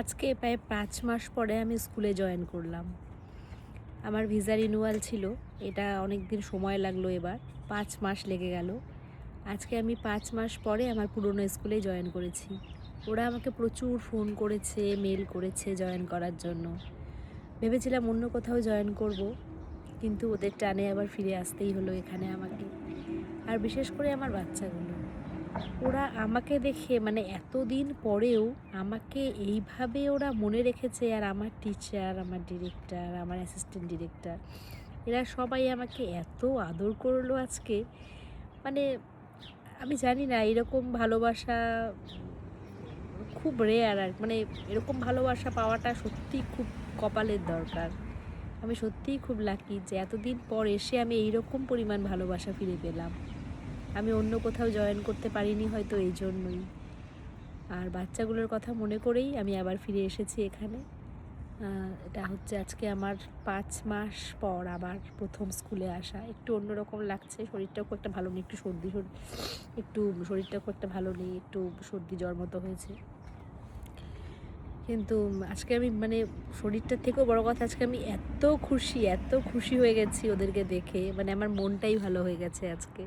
আজকে প্রায় ৫ মাস পরে আমি স্কুলে জয়েন করলাম। আমার ভিসা রিনিউয়াল ছিল। এটা অনেকদিন সময় লাগলো এবার। ৫ মাস লেগে গেল। আজকে আমি ৫ মাস পরে আমার পুরনো স্কুলেই জয়েন করেছি। ওরা আমাকে প্রচুর ফোন করেছে, মেল করেছে জয়েন করার জন্য। ভেবেছিলাম অন্য কোথাও জয়েন করব, কিন্তু ওদের টানে আবার ফিরে আসতেই হলো এখানে আমাকে। আর বিশেষ করে আমার বাচ্চাগুলো। ওরা আমাকে দেখে মানে এতদিন পরেও আমাকে এইভাবে ওরা মনে রেখেছে। আর আমার টিচার, আমার ডিরেক্টর, আমার অ্যাসিস্ট্যান্ট ডিরেক্টর, এরা সবাই আমাকে এত আদর করলো আজকে। মানে আমি জানি না এরকম ভালোবাসা খুব রেয়ার। আর মানে এরকম ভালোবাসা পাওয়াটা সত্যিই খুব কপালের দরকার। আমি সত্যিই খুব লাকি যে এতদিন পর এসে আমি এইরকম পরিমাণ ভালোবাসা ফিরে পেলাম। আমি অন্য কোথাও জয়েন করতে পারিনি হয়তো এই জন্যই। আর বাচ্চাগুলোর কথা মনে করেই আমি আবার ফিরে এসেছি এখানে। এটা হচ্ছে আজকে আমার ৫ মাস পর আবার প্রথম স্কুলে আসা। একটু অন্যরকম লাগছে। শরীরটাও খুব একটা ভালো নেই। একটু শরীরটাও খুব একটা ভালো নেই। একটু সর্দি জ্বর মতো হয়েছে। কিন্তু আজকে আমি মানে শরীরটার থেকেও বড় কথা, আজকে আমি এত খুশি হয়ে গেছি ওদেরকে দেখে। মানে আমার মনটাই ভালো হয়ে গেছে আজকে।